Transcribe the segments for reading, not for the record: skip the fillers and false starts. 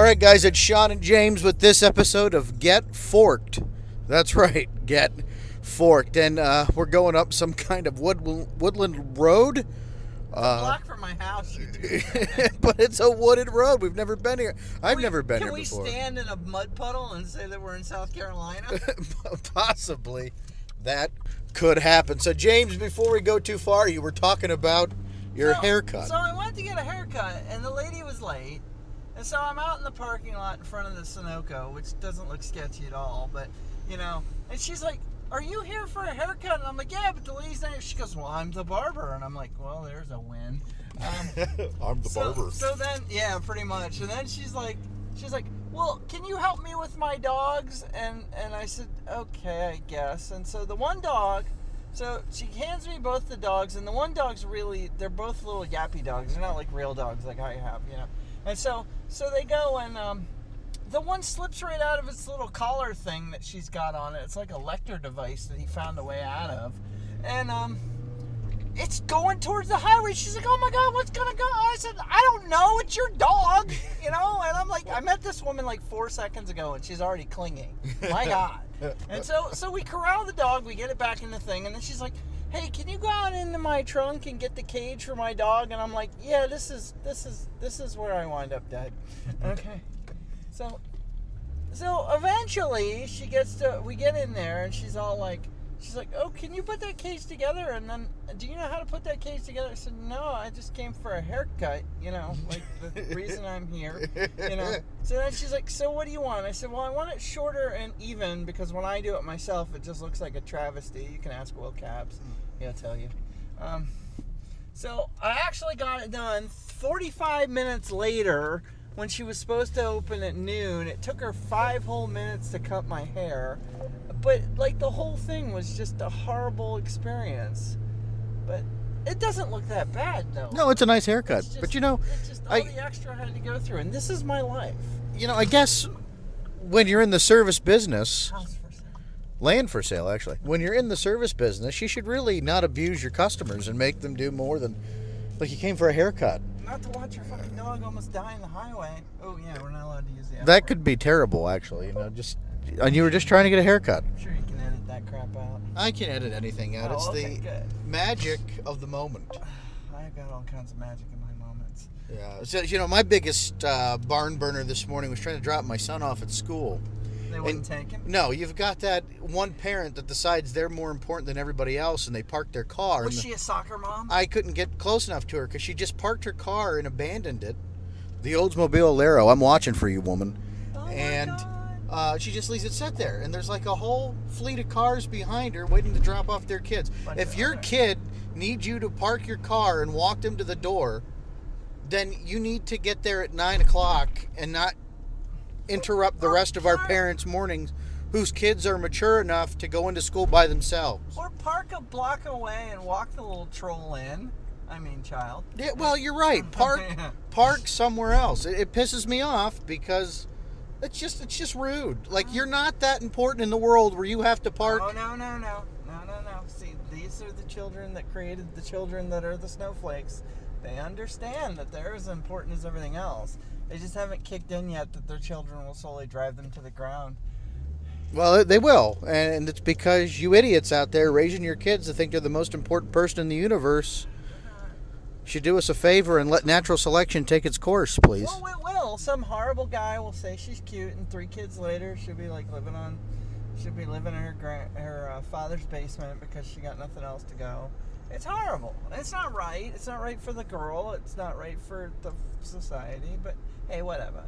right, guys, it's Sean and James with this episode of Get Forked. That's right, Get Forked. And we're going up some kind of woodland road. It's a block from my house, you do. But it's a wooded road. We've never been here. I've never been here before. Can we stand in a mud puddle and say that we're in South Carolina? Possibly. That could happen. So, James, before we go too far, you were talking about your haircut. So I went to get a haircut, and the lady was late. And so I'm out in the parking lot in front of the Sunoco, which doesn't look sketchy at all, but, you know, and she's like, "Are you here for a haircut?" And I'm like, "Yeah, but the lady's not here." She goes, "Well, I'm the barber." And I'm like, "Well, there's a win." I'm the barber. So then, yeah, pretty much. And then she's like, "Well, can you help me with my dogs?" And I said, "Okay, I guess." And so the one dog, so she hands me both the dogs, and the one dog's really, they're both little yappy dogs. They're not like real dogs like I have, you know. And so they go, and the one slips right out of its little collar thing that she's got on it. It's like a Lecter device that he found a way out of. And it's going towards the highway. She's like, "Oh my God, what's gonna go?" I said, "I don't know, it's your dog." You know, and I'm like, I met this woman like 4 seconds ago and she's already clinging. My God. And so we corral the dog, we get it back in the thing, and then she's like, "Hey, can you go out into my trunk and get the cage for my dog?" And I'm like, "Yeah, this is where I wind up dead." Okay. So eventually we get in there, and she's like, "Oh, can you put that cage together?" And then, "Do you know how to put that cage together?" I said, "No, I just came for a haircut, you know, like the reason I'm here, you know." So then she's like, "So what do you want?" I said, "Well, I want it shorter and even, because when I do it myself, it just looks like a travesty." You can ask Will Capps. He'll tell you. So I actually got it done 45 minutes later when she was supposed to open at noon. It took her 5 whole minutes to cut my hair. But, like, the whole thing was just a horrible experience. But it doesn't look that bad, though. No, it's a nice haircut. But, you know, it's just all the extra I had to go through. And this is my life. You know, I guess when you're in the service business... House for sale. Land for sale, actually. When you're in the service business, you should really not abuse your customers and make them do more than... Like, you came for a haircut. Not to watch your fucking dog almost die in the highway. Oh, yeah, we're not allowed to use the That could be terrible, actually. You know, and you were just trying to get a haircut. I'm sure you can edit that crap out. I can edit anything out. It's the good. magic of the moment. I've got all kinds of magic in my moments. Yeah. So, you know, my biggest barn burner this morning was trying to drop my son off at school. They wouldn't take him? No, you've got that one parent that decides they're more important than everybody else, and they park their car. Was she a soccer mom? I couldn't get close enough to her because she just parked her car and abandoned it. The Oldsmobile Alero. I'm watching for you, woman. Oh, and my God. she just leaves it set there, and there's like a whole fleet of cars behind her waiting to drop off their kids. If your kid needs you to park your car and walk them to the door, then you need to get there at 9 o'clock and not interrupt the rest of our parents' mornings whose kids are mature enough to go into school by themselves. Or park a block away and walk the little troll in. I mean, child. Yeah, well, you're right. Park somewhere else. It pisses me off because it's just rude. Like, you're not that important in the world where you have to park. Oh, no. See, these are the children that created the children that are the snowflakes. They understand that they're as important as everything else. They just haven't kicked in yet that their children will slowly drive them to the ground. Well, they will. And it's because you idiots out there raising your kids to think they're the most important person in the universe should do us a favor and let natural selection take its course, please. Well, it will. Some horrible guy will say she's cute, and 3 kids later, she'll be like living in her father's basement because she got nothing else to go. It's horrible. It's not right. It's not right for the girl. It's not right for the society. But hey, whatever.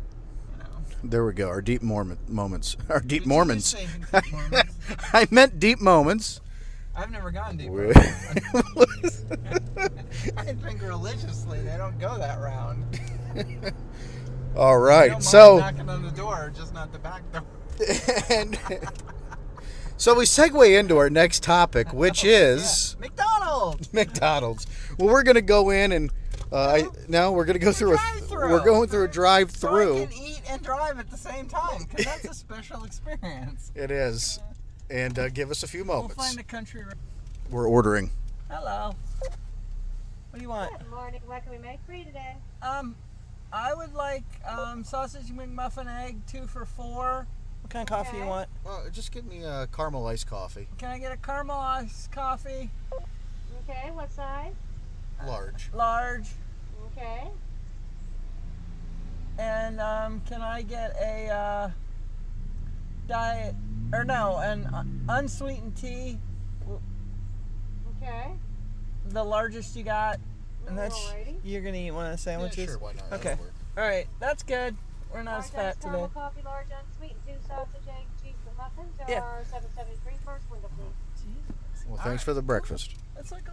You know. There we go. Our deep moments. Our deep Did Mormons. You just say deep moments? I meant deep moments. I've never gone deep. I think religiously they don't go that round. All right. Don't So mind knocking on the door, just not the back door. and so we segue into our next topic, which is McDonald's. Well, we're going to go in and we're going to go through we're going through a drive-through. So I can eat and drive at the same time, because that's a special experience. It is. And give us a few moments. We'll find a country. We're ordering. Hello. What do you want? Good morning. What can we make for you today? I would like sausage McMuffin egg 2 for $4. What kind of coffee you want? Just give me a caramel iced coffee. Can I get a caramel iced coffee? Okay, what size? Large. Large. Okay. And can I get a an unsweetened tea? Okay. The largest you got. And that's Alrighty. you're gonna eat one of the sandwiches. Yeah, sure, why not? Okay. That'll work. All right, that's good. We're not as Large fat iced today. caramel coffee, large unsweetened, 2 sausage, egg, cheese, and muffins. Yeah. Or 773 first window, please. Jesus. Well, All thanks right. for the breakfast. It's like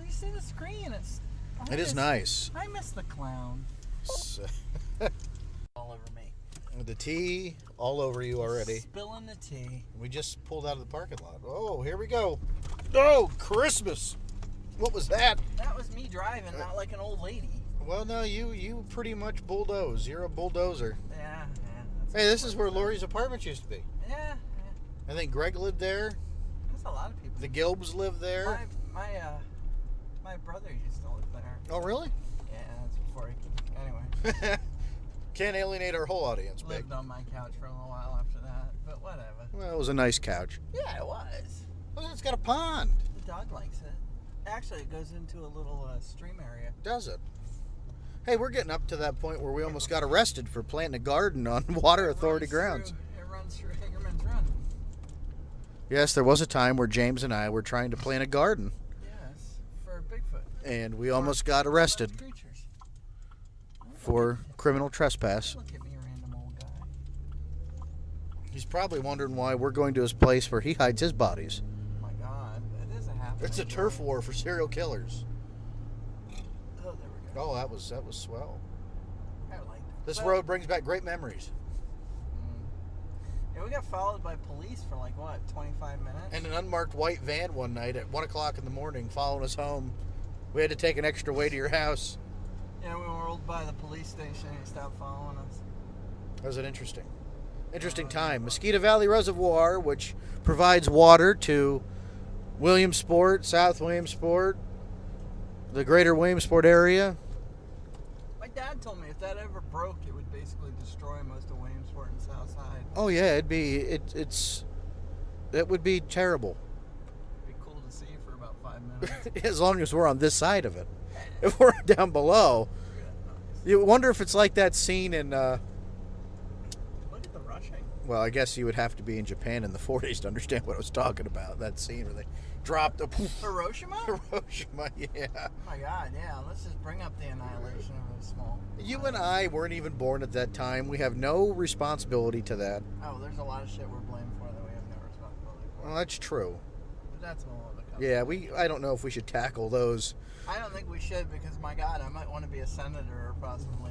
you see the screen. It is nice. I miss the clown. All over me. The tea all over you already. Spilling the tea. We just pulled out of the parking lot. Oh, here we go. Oh, Christmas. What was that? That was me driving, not like an old lady. Well, no, you pretty much bulldoze. You're a bulldozer. Yeah. Hey, this is where Lori's apartment used to be. Yeah. I think Greg lived there. There's a lot of people. The Gilbs lived there. My brother used to live there. Oh, really? Yeah, that's before he. Anyway. Can't alienate our whole audience, Big. Lived on my couch for a little while after that, but whatever. Well, it was a nice couch. Yeah, it was. Well, it's got a pond. The dog likes it. Actually, it goes into a little stream area. Does it? Hey, we're getting up to that point where we almost got arrested for planting a garden on Water Authority grounds. It runs through Hagerman's Run. Yes, there was a time where James and I were trying to plant a garden, Yes, for Bigfoot. and we almost got arrested Creatures. for criminal trespass. Look at me, random old guy. He's probably wondering why we're going to his place where he hides his bodies. Oh my God, it is a happening. It's a turf war for serial killers. Oh, there we go. Oh, that was swell. I liked it. This Well, road brings back great memories. Yeah, we got followed by police for like what, 25 minutes? And an unmarked white van one night at 1 o'clock in the morning following us home. We had to take an extra way to your house. Yeah, we rolled by the police station and he stopped following us. That was an interesting time. Mosquito Valley Reservoir, which provides water to Williamsport, South Williamsport, the greater Williamsport area. My dad told me if that ever broke, it would basically destroy most of Williamsport and Southside. Oh yeah, it would be terrible. It'd be cool to see for about 5 minutes. As long as we're on this side of it. If we're down below, you wonder if it's like that scene in Look at the rushing. well, I guess you would have to be in Japan in the 40s to understand what I was talking about. That scene where they dropped a Hiroshima? Hiroshima, yeah. Oh my God, yeah. Let's just bring up the annihilation of a small. You and I weren't even born at that time. We have no responsibility to that. Oh, there's a lot of shit we're blamed for that we have no responsibility for. Well, that's true. But that's a whole other conversation. Yeah, I don't know if we should tackle those. I don't think we should because, my God, I might want to be a senator or possibly,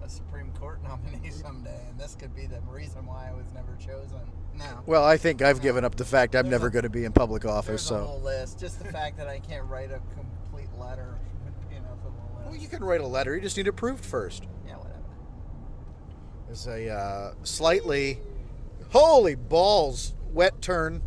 a Supreme Court nominee someday, and this could be the reason why I was never chosen. No. Well, I think I've given up the fact I'm never going to be in public office. There's a So, whole list. Just the fact that I can't write a complete letter would be enough of a list. well, you can write a letter. You just need it approved first. Yeah, whatever. It's a slightly, holy balls, wet turn.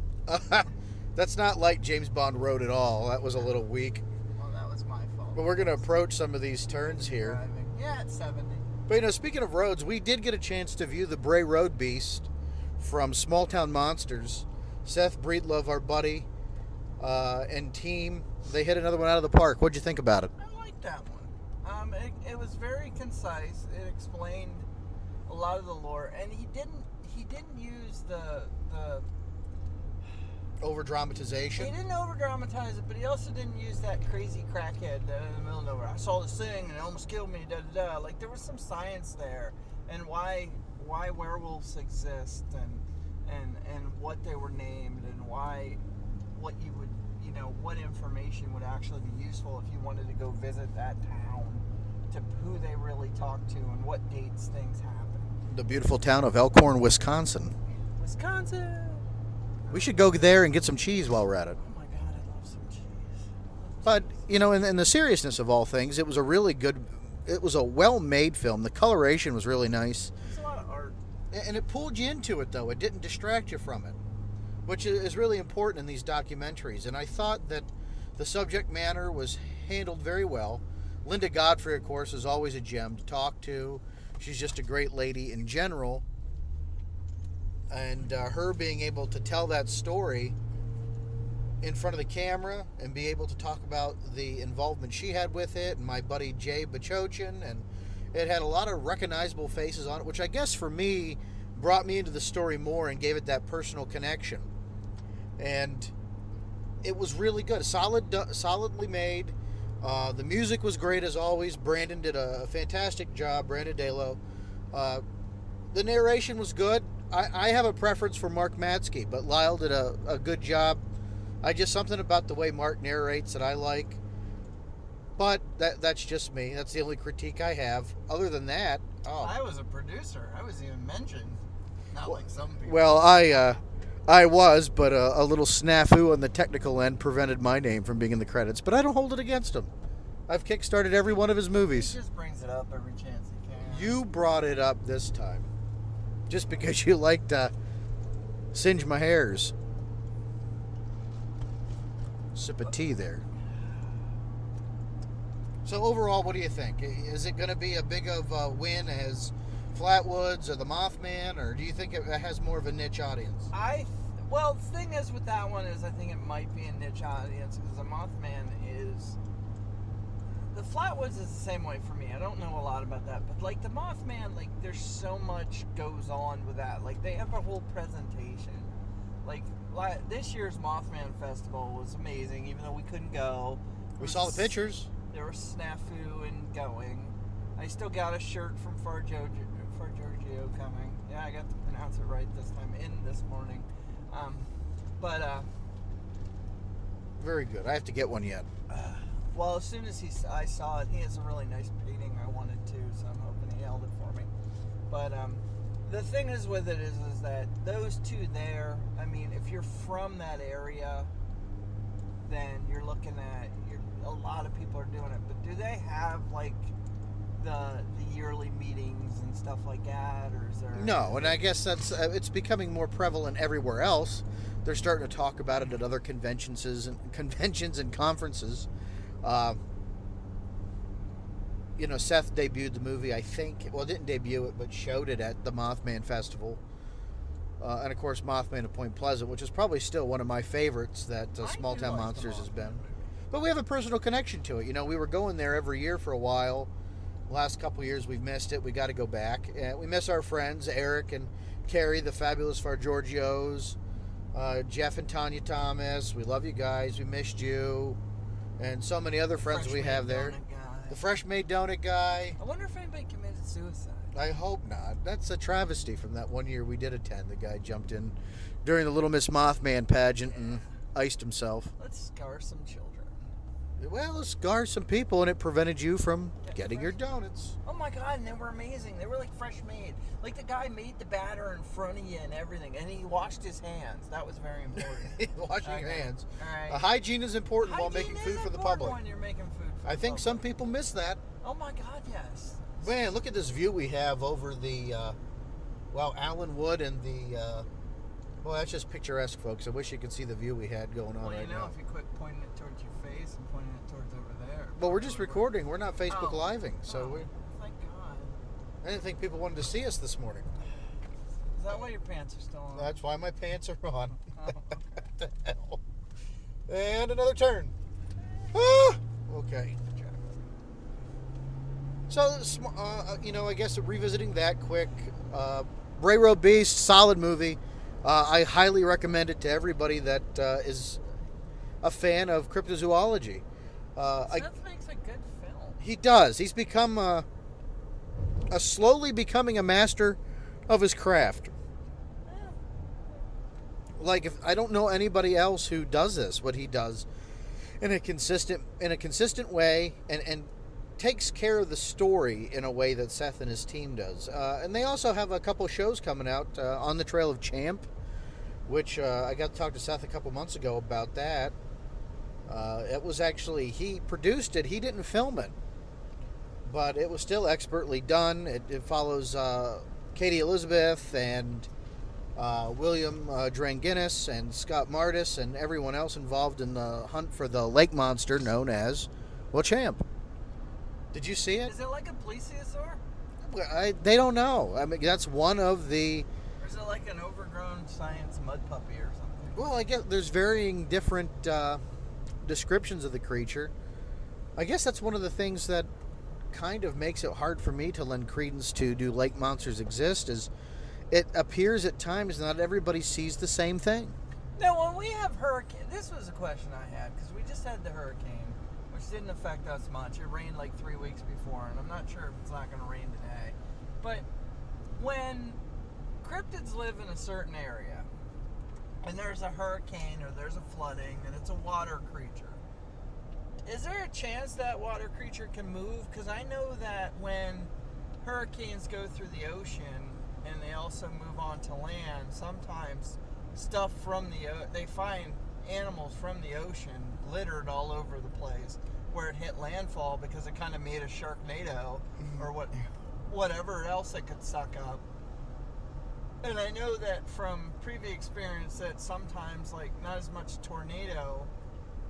That's not like James Bond Road at all. That was a little weak. Well, that was my fault. But we're going to approach some of these turns here. Driving. Yeah, it's 70. But, speaking of roads, we did get a chance to view the Bray Road Beast from Small Town Monsters. Seth Breedlove, our buddy, and team, they hit another one out of the park. What'd you think about it? I liked that one. It was very concise. It explained a lot of the lore, and he didn't use the Over-dramatization. he didn't over dramatize it, but he also didn't use that crazy crackhead that in the middle of nowhere. I saw this thing and it almost killed me. Da da da. Like there was some science there, and why werewolves exist, and what they were named, and what you would what information would actually be useful if you wanted to go visit that town, to who they really talked to, and what dates things happened. The beautiful town of Elkhorn, Wisconsin. Wisconsin. We should go there and get some cheese while we're at it. Oh my God, I love some cheese. But, in the seriousness of all things, it was a well-made film. The coloration was really nice. There's a lot of art. And it pulled you into it, though. It didn't distract you from it, which is really important in these documentaries. And I thought that the subject matter was handled very well. Linda Godfrey, of course, is always a gem to talk to. She's just a great lady in general. And her being able to tell that story in front of the camera and be able to talk about the involvement she had with it, and my buddy Jay Bachochin, and it had a lot of recognizable faces on it, which I guess for me brought me into the story more and gave it that personal connection. And it was really good, solidly made. The music was great as always. Brandon did a fantastic job, Brandon Dalo. The narration was good. I have a preference for Mark Matsky, but Lyle did a good job. Something about the way Mark narrates that I like. But that's just me. That's the only critique I have. Other than that, I was a producer. I was even mentioned. Not like some people. Well, I was, but a little snafu on the technical end prevented my name from being in the credits. But I don't hold it against him. I've kickstarted every one of his movies. He just brings it up every chance he can. You brought it up this time. Just because you like to singe my hairs. Sip of tea there. So overall, what do you think? Is it going to be a big of a win as Flatwoods or the Mothman, or do you think it has more of a niche audience? Well, the thing is with that one is I think it might be a niche audience because the Mothman is... The Flatwoods is the same way for me. I don't know a lot about that, but like the Mothman, like there's so much goes on with that. Like they have a whole presentation. Like this year's Mothman Festival was amazing, even though we couldn't go. We saw the pictures. There was snafu in going. I still got a shirt from Far Giorgio coming. Yeah, I got to pronounce it right this time. This morning. Very good. I have to get one yet. Well, as soon as I saw it, he has a really nice painting I wanted to, so I'm hoping he held it for me. But the thing is with it is that those two there, I mean, if you're from that area, then you're looking at, a lot of people are doing it. But do they have, like, the yearly meetings and stuff like that, or is there... No, and I guess that's it's becoming more prevalent everywhere else. They're starting to talk about it at other conventions and conferences. Seth debuted the movie, I think. Well, didn't debut it, but showed it at the Mothman Festival. And, of course, Mothman of Point Pleasant, which is probably still one of my favorites that Small Town Monsters has been. But we have a personal connection to it. We were going there every year for a while. The last couple of years, we've missed it. We got to go back. And we miss our friends, Eric and Carrie, the fabulous Far Giorgios, Jeff and Tanya Thomas. We love you guys. We missed you. And so many other friends we have there. The Fresh Made Donut guy. I wonder if anybody committed suicide. I hope not. That's a travesty from that one year we did attend. The guy jumped in during the Little Miss Mothman pageant and iced himself. Let's scar some children. Well, let's scar some people, and it prevented you from getting your donuts. Oh my God, and they were amazing. They were like fresh made. Like the guy made the batter in front of you and everything, and he washed his hands. That was very important. Washing your hands. All right. Hygiene is important while making food for the public. When you're making food for I think some people miss that. Oh my God, yes. Man, look at this view we have over the, Allen Wood and the, well, that's just picturesque, folks. I wish you could see the view we had going on right now. If you quit pointing it towards your face and pointing it towards over there. Well, we're just recording. We're not Facebook Living, so we... Thank God. I didn't think people wanted to see us this morning. Is that why your pants are still on? That's why my pants are on. Oh. What the hell? And another turn. Ah! Okay. So, I guess revisiting that quick. Bray Road Beast, solid movie. I highly recommend it to everybody that is a fan of cryptozoology. Seth makes a good film. He does. He's become slowly becoming a master of his craft. Like, if I don't know anybody else who does this, what he does in a consistent way, and takes care of the story in a way that Seth and his team does. And they also have a couple shows coming out on the Trail of Champ, which I got to talk to Seth a couple months ago about that. It was actually, he produced it, he didn't film it, but it was still expertly done. It follows Katie Elizabeth and William Dranginis and Scott Martis and everyone else involved in the hunt for the lake monster known as, Champ. Did you see it? Is it like a plesiosaur? They don't know. I mean, that's one of the... Or is it like an overgrown science mud puppy or something? Well, I guess there's varying different descriptions of the creature. I guess that's one of the things that kind of makes it hard for me to lend credence to do lake monsters exist, is it appears at times not everybody sees the same thing. Now, when we have hurricane, this was a question I had, because we just had the hurricane, which didn't affect us much. It rained like 3 weeks before, and I'm not sure if it's not going to rain today. But when cryptids live in a certain area, and there's a hurricane or there's a flooding, and it's a water creature, is there a chance that water creature can move? Because I know that when hurricanes go through the ocean and they also move on to land, sometimes stuff from they find animals from the ocean littered all over the place where it hit landfall because it kind of made a sharknado or whatever else it could suck up. And I know that from previous experience that sometimes, like, not as much tornado,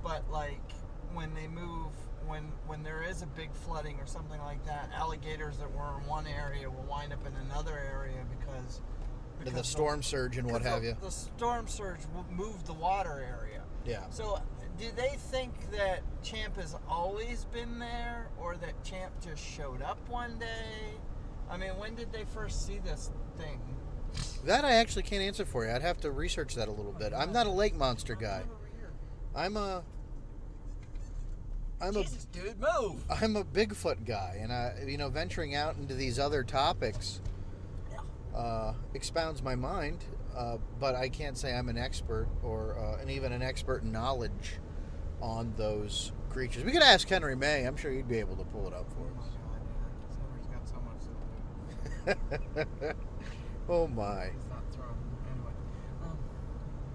but like when they move, when there is a big flooding or something like that, alligators that were in one area will wind up in another area because The storm surge and what have you. The storm surge moved the water area. Yeah. So do they think that Champ has always been there, or that Champ just showed up one day? I mean, when did they first see this thing? That I actually can't answer for you. I'd have to research that a little bit. I'm not a lake monster guy. I'm a Jesus, dude, move! I'm a Bigfoot guy, and venturing out into these other topics expounds my mind. But I can't say I'm an expert and even an expert in knowledge on those creatures. We could ask Henry May. I'm sure he'd be able to pull it up for us. Henry's got so much to do. Oh my! He's not throwing anyway.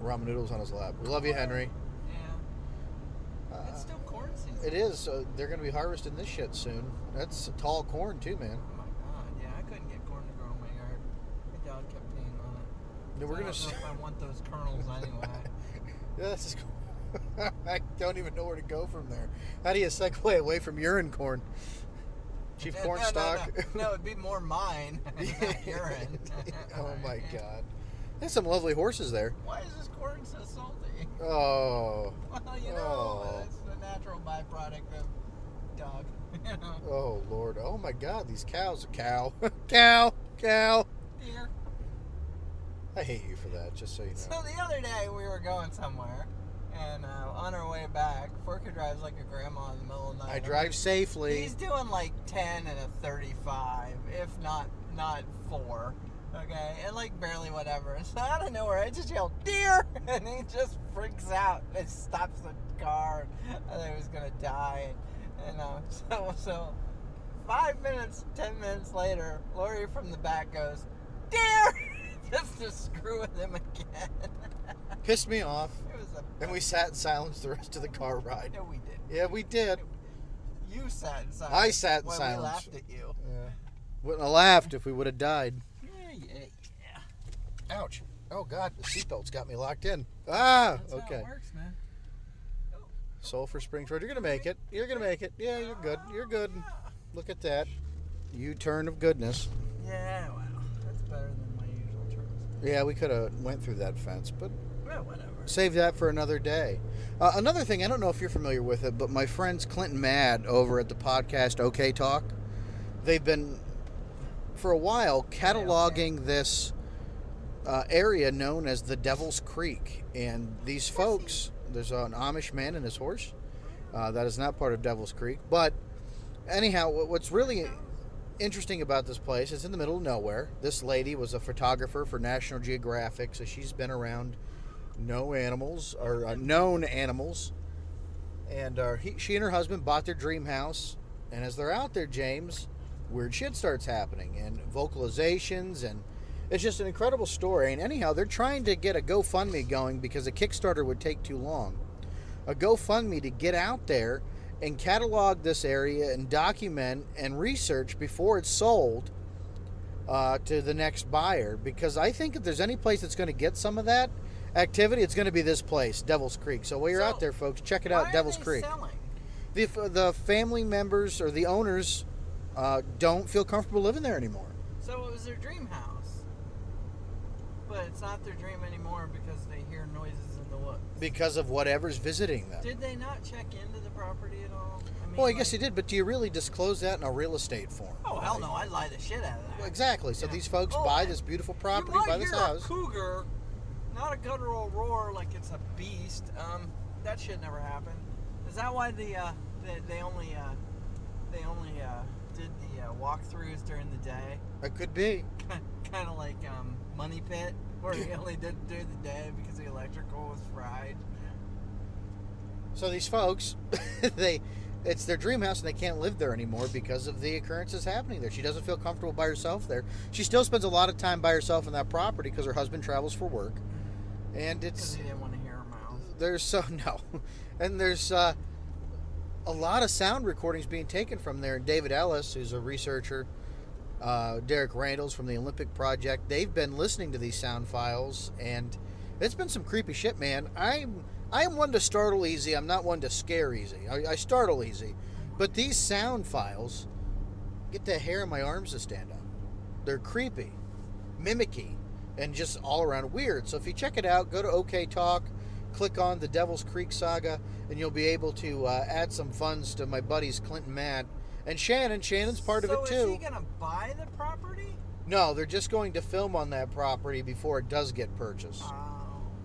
Ramen noodles on his lap. We love you, Henry. Yeah. It's still corn season. It is. So they're going to be harvesting this shit soon. That's tall corn too, man. Oh my god! Yeah, I couldn't get corn to grow in my yard. My dog kept peeing on it. No, we're I gonna. don't know if I want those kernels anyway. Yeah, this is. I don't even know where to go from there. How do you segue away from urine corn? Chief Cornstalk. No, it'd be more mine, not urine. Oh my god. There's some lovely horses there. Why is this corn so salty? Oh. Well, it's the natural byproduct of dog. Oh Lord. Oh my god, these cows. Cow. Cow. Deer. I hate you for that, just so you know. So the other day we were going somewhere, and on our way back, Forker drives like a grandma in the middle of the night. I drive safely. He's doing like 10 and a 35, if not 4. Okay, and like barely whatever. And so out of nowhere, I just yelled, "Deer!" And he just freaks out and stops the car. I thought he was gonna die. And so 5 minutes, 10 minutes later, Lori from the back goes, "Deer!" Just to screw with him again. Pissed me off. It was And we sat in silence the rest of the car ride. No, we didn't. Yeah, we did. You sat in silence. I sat in while silence. We laughed at you. Yeah. Wouldn't have laughed if we would have died. Yeah. Ouch. Oh, God. The seatbelt's got me locked in. Ah, That's okay. how it works, man. Sulphur Springs Road. You're going to make it. You're going to make it. Yeah, you're good. You're good. Look at that. U-turn of goodness. Yeah, well, that's better than my usual turns. Yeah, we could have went through that fence, but Well, whatever. save that for another day. Another thing, I don't know if you're familiar with it, but my friends Clint and Mad over at the podcast OK Talk, they've been, for a while, cataloging this area known as the Devil's Creek. And these folks, there's an Amish man and his horse. That is not part of Devil's Creek. But anyhow, what's really interesting about this place is in the middle of nowhere. This lady was a photographer for National Geographic, so she's been around known animals, and she and her husband bought their dream house. And as they're out there, James, weird shit starts happening, and vocalizations, and it's just an incredible story. And anyhow, they're trying to get a GoFundMe going because a Kickstarter would take too long. A GoFundMe to get out there and catalog this area and document and research before it's sold to the next buyer. Because I think if there's any place that's going to get some of that activity, it's going to be this place, Devil's Creek. So while you're out there, folks, check it out, Devil's Creek. Selling? The family members or the owners don't feel comfortable living there anymore. So it was their dream house, but it's not their dream anymore because they hear noises in the woods. Because of whatever's visiting them. Did they not check into the property at all? I mean, Well, I guess they did, but do you really disclose that in a real estate form? Oh, hell no, I'd lie the shit out of that. Well, exactly. So Yeah. these folks buy this beautiful property, you might buy this hear house. a cougar, not a guttural roar like it's a beast. That shit never happened. Is that why they only did the walkthroughs during the day? It could be. Kind of like Money Pit, where he only did it during the day because the electrical was fried. So these folks, it's their dream house and they can't live there anymore because of the occurrences happening there. She doesn't feel comfortable by herself there. She still spends a lot of time by herself in that property because her husband travels for work. And Because he didn't want to hear her mouth. There's a lot of sound recordings being taken from there. And David Ellis, who's a researcher, Derek Randalls from the Olympic Project, they've been listening to these sound files, and it's been some creepy shit, man. I am one to startle easy. I'm not one to scare easy. I startle easy. But these sound files get the hair on my arms to stand up. They're creepy, mimicky, and just all around weird. So if you check it out, go to OK Talk, click on the Devil's Creek Saga, and you'll be able to add some funds to my buddies Clinton Matt and Shannon. Shannon's part of it too. So is he going to buy the property? No, they're just going to film on that property before it does get purchased.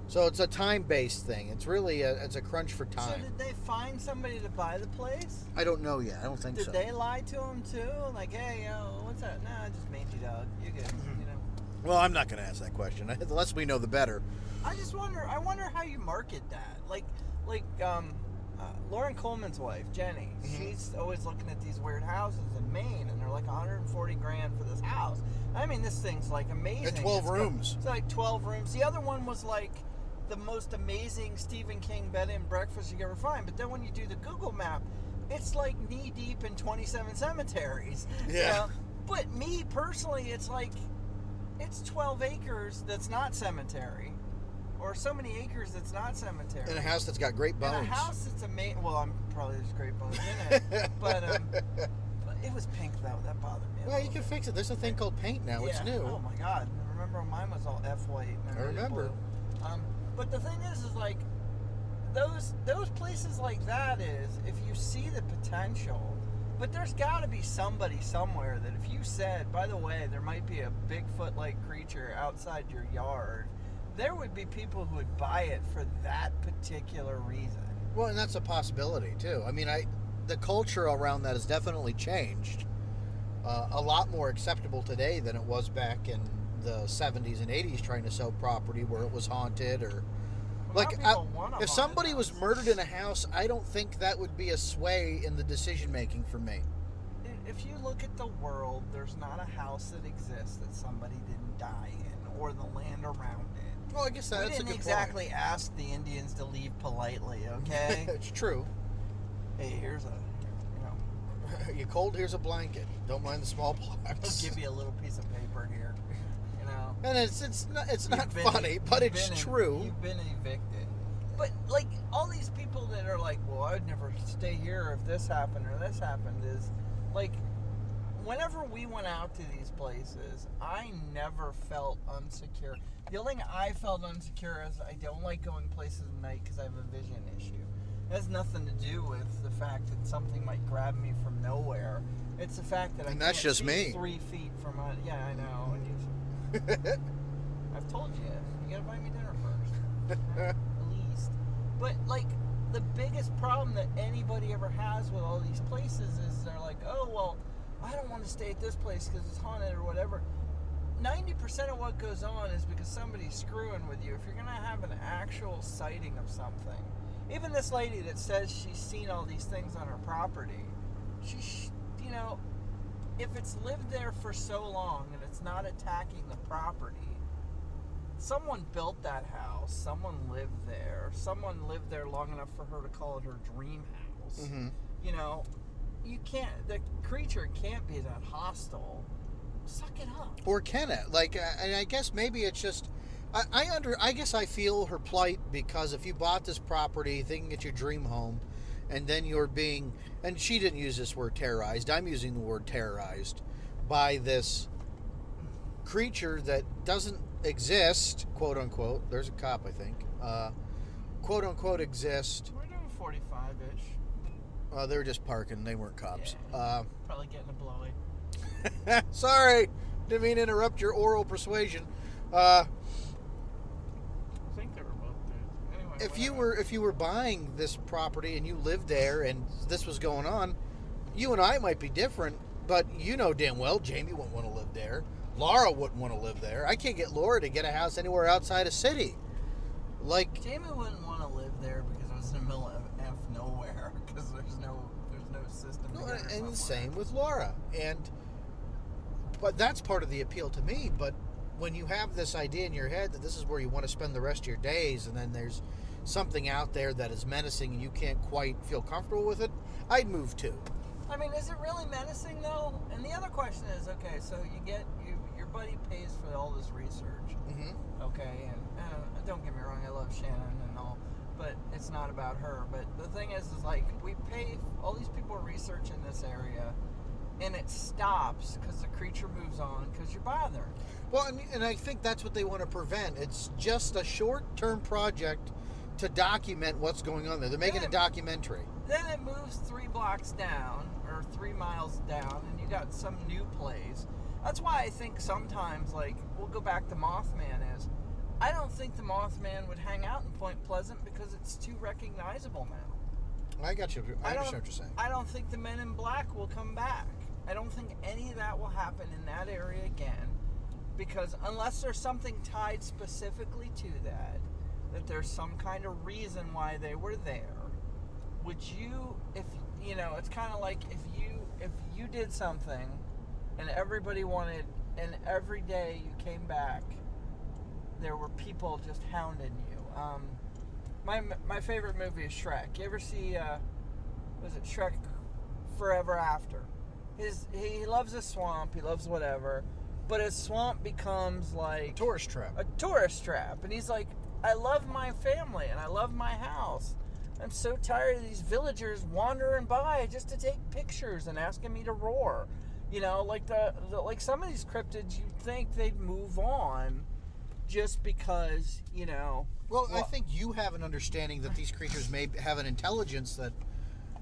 So it's a time-based thing. It's really it's a crunch for time. So did they find somebody to buy the place? I don't know yet. I don't think so. Did they lie to him too? Like, hey, yo, what's that? Nah, just mangy dog. You're good. You know. Well, I'm not going to ask that question. The less we know, the better. I just wonder. I wonder how you market that. Like Lauren Coleman's wife, Jenny. She's always looking at these weird houses in Maine, and they're like 140 grand for this house. I mean, this thing's like amazing. It's 12 rooms. It's like 12 rooms. The other one was like the most amazing Stephen King bed and breakfast you could ever find. But then when you do the Google map, it's like knee deep in 27 cemeteries. Yeah. You know? But me personally, it's like it's 12 acres that's not cemetery. Or so many acres that's not cemetery. In a house that's got great bones. In a house that's amazing. Well, I'm probably there's great bones in it, but it was pink though. That bothered me. Well, you can fix it. There's a thing called paint now. Yeah. It's new. Oh my god! Remember when mine was all F-white? I remember. But the thing is like those places like that is if you see the potential. But there's got to be somebody somewhere that if you said, by the way, there might be a Bigfoot-like creature outside your yard, there would be people who would buy it for that particular reason. Well, and that's a possibility too. I mean, the culture around that has definitely changed. A lot more acceptable today than it was back in the 70s and 80s, trying to sell property where it was haunted or. Well, Like, if somebody was murdered in a house, I don't think that would be a sway in the decision making for me. If you look at the world, there's not a house that exists that somebody didn't die in, or the land around it. Well, I guess that's a good We didn't exactly ask the Indians to leave politely, okay? It's true. Hey, here's a, You cold? Here's a blanket. Don't mind the small I'll pox. give you a little piece of paper here, And it's not You've funny, but it's true. You've been evicted. But, like, all these people that are like, well, I'd never stay here if this happened or this happened is, like, whenever we went out to these places, I never felt unsecure. The only thing I felt unsecure is I don't like going places at night because I have a vision issue. It has nothing to do with the fact that something might grab me from nowhere. It's the fact that I that's can't just see me. 3 feet from a... Yeah, I know. I've told you. You gotta buy me dinner first. At least. But, like, the biggest problem that anybody ever has with all these places is they're like, oh, well, I don't want to stay at this place because it's haunted or whatever. 90% of what goes on is because somebody's screwing with you. If you're going to have an actual sighting of something, even this lady that says she's seen all these things on her property, if it's lived there for so long and it's not attacking the property, someone built that house, someone lived there long enough for her to call it her dream house. Mm-hmm. The creature can't be that hostile. Suck it up. Or can it? Like, and I guess maybe it's just, I guess I feel her plight because if you bought this property thinking it's your dream home, and then you're being, and she didn't use this word terrorized, I'm using the word terrorized, by this creature that doesn't exist, quote unquote. There's a cop, I think. Quote unquote exist. We're doing 45-ish. They were just parking. They weren't cops. Yeah, probably getting a blowy. Sorry, didn't mean to interrupt your oral persuasion. I think they were both dudes. Anyway, If you were buying this property and you lived there and this was going on, you and I might be different, but you know damn well Jamie wouldn't want to live there. Laura wouldn't want to live there. I can't get Laura to get a house anywhere outside a city. Like Jamie wouldn't want to live there because it was in the middle of nowhere. Because there's no system. To get her and somewhere. the same with Laura. But that's part of the appeal to me. But when you have this idea in your head that this is where you want to spend the rest of your days, and then there's something out there that is menacing and you can't quite feel comfortable with it, I'd move too. I mean, is it really menacing though? And the other question is, okay, so your buddy pays for all this research, okay, and don't get me wrong, I love Shannon and all, but it's not about her. But the thing is like we pay, all these people research in this area, and it stops because the creature moves on because you're bothering. Well, and I think that's what they want to prevent. It's just a short-term project to document what's going on there. They're making a documentary. Then it moves 3 blocks down or 3 miles down, and you got some new place. That's why I think sometimes, like, we'll go back to Mothman is, I don't think the Mothman would hang out in Point Pleasant because it's too recognizable now. I got you. I understand what you're saying. I don't think the Men in Black will come back. I don't think any of that will happen in that area again, because unless there's something tied specifically to that there's some kind of reason why they were there. Would you, if you know, it's kind of like if you did something and everybody wanted, and every day you came back, there were people just hounding you. My favorite movie is Shrek. You ever see, was it Shrek Forever After? He loves a swamp, he loves whatever, but his swamp becomes like... Tourist trap. A tourist trap. And he's like, I love my family and I love my house. I'm so tired of these villagers wandering by just to take pictures and asking me to roar. You know, like like some of these cryptids, you'd think they'd move on just because, you know... Well, I think you have an understanding that these creatures may have an intelligence that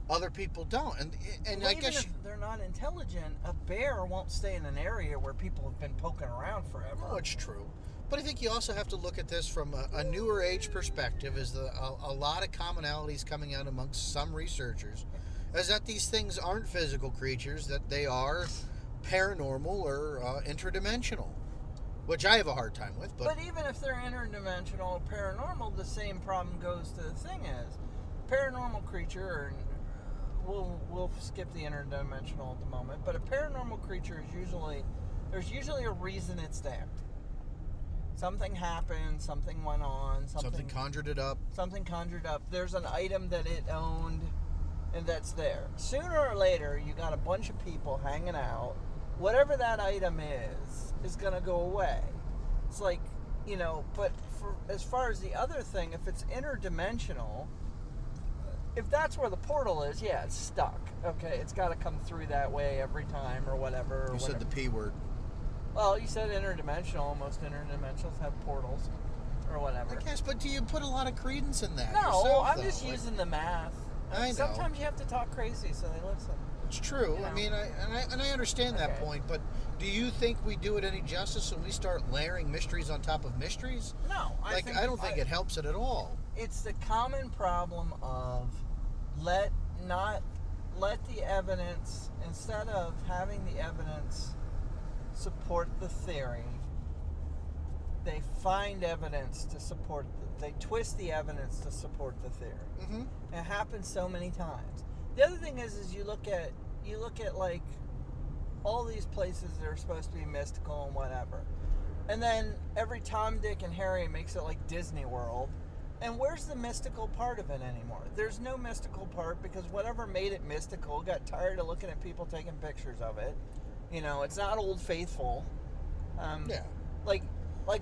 other people don't, and well, I guess if they're not intelligent, a bear won't stay in an area where people have been poking around forever. Oh, it's true. But I think you also have to look at this from a newer age perspective. Is a lot of commonalities coming out amongst some researchers, is that these things aren't physical creatures; that they are paranormal or interdimensional, which I have a hard time with. But even if they're interdimensional or paranormal, the same problem goes to the thing is, paranormal creature, or we'll skip the interdimensional at the moment, but a paranormal creature is there's usually a reason it's there. Something happened, something went on, something conjured it up. Something conjured up. There's an item that it owned, and that's there. Sooner or later, you got a bunch of people hanging out. Whatever that item is going to go away. It's like, you know, but as far as the other thing, if it's interdimensional, if that's where the portal is, yeah, it's stuck. Okay, it's got to come through that way every time or whatever. You said the P word. Well, you said interdimensional. Most interdimensionals have portals or whatever. I guess, but do you put a lot of credence in that? No, yourself, I'm though? just using the math. I know. Sometimes you have to talk crazy so they listen. It's true. You know? I mean, I understand that point, but do you think we do it any justice when we start layering mysteries on top of mysteries? No, I don't think it helps it at all. It's the common problem of let the evidence, instead of having the evidence support the theory, they find evidence to support they twist the evidence to support the theory. Mm-hmm. It happens so many times. The other thing is you look at like all these places that are supposed to be mystical and whatever, and then every Tom, Dick, and Harry makes it like Disney World. And where's the mystical part of it anymore? There's no mystical part because whatever made it mystical got tired of looking at people taking pictures of it. You know, it's not Old Faithful. Yeah. Like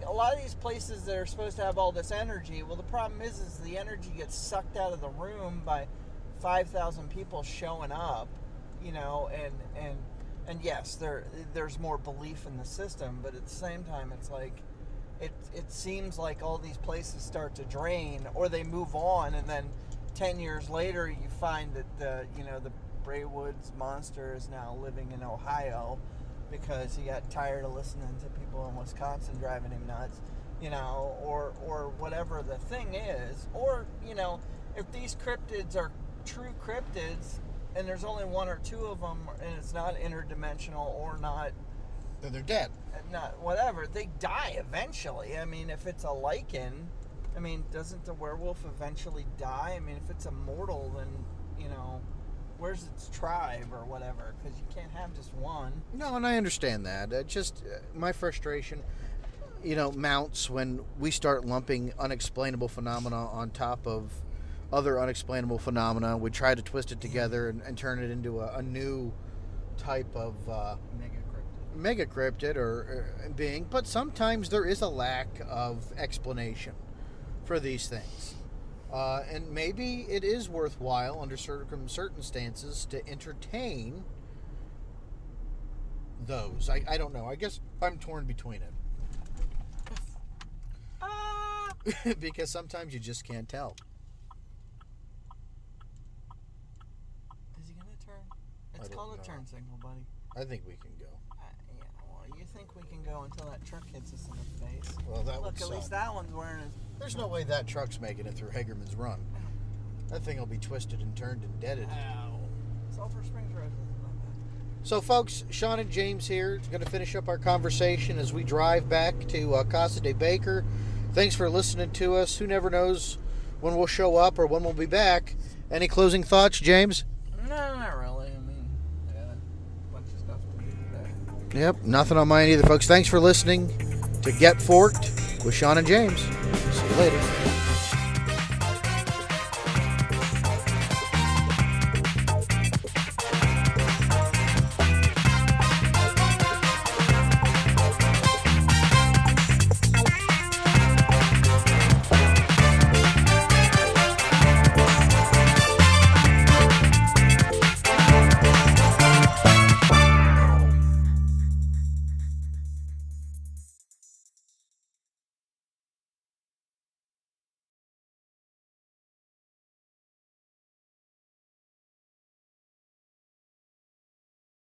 a lot of these places that are supposed to have all this energy, well, the problem is the energy gets sucked out of the room by 5,000 people showing up, you know, and yes, there's more belief in the system, but at the same time, it's like, it seems like all these places start to drain, or they move on, and then 10 years later, you find that the Bray Woods monster is now living in Ohio because he got tired of listening to people in Wisconsin driving him nuts, you know, or whatever the thing is. Or, you know, if these cryptids are true cryptids and there's only one or two of them and it's not interdimensional or not, then they're dead. Not whatever, they die eventually. I mean, if it's a lichen, I mean, doesn't the werewolf eventually die? I mean, if it's immortal, then, you know, where's its tribe or whatever? Because you can't have just one. No, and I understand that. Just my frustration, you know, mounts when we start lumping unexplainable phenomena on top of other unexplainable phenomena. We try to twist it together and turn it into a new type of mega cryptid or being. But sometimes there is a lack of explanation for these things. And maybe it is worthwhile under certain circumstances to entertain those. I don't know. I guess I'm torn between it. Because sometimes you just can't tell. Is he going to turn? It's called a turn signal, buddy. I think we can go. Yeah, well, you think we can go until that truck hits us in the face? Well, that would Look, at suck. least that one's wearing his... There's no way that truck's making it through Hagerman's Run. That thing will be twisted and turned and deaded. Ow. Sulphur Springs Road isn't that bad. So, folks, Sean and James here. Going to finish up our conversation as we drive back to Casa de Baker. Thanks for listening to us. Who never knows when we'll show up or when we'll be back. Any closing thoughts, James? No, not really. I mean, I got a bunch of stuff to do today. Yep, nothing on mine either, folks. Thanks for listening to Get Forked with Sean and James. See you later.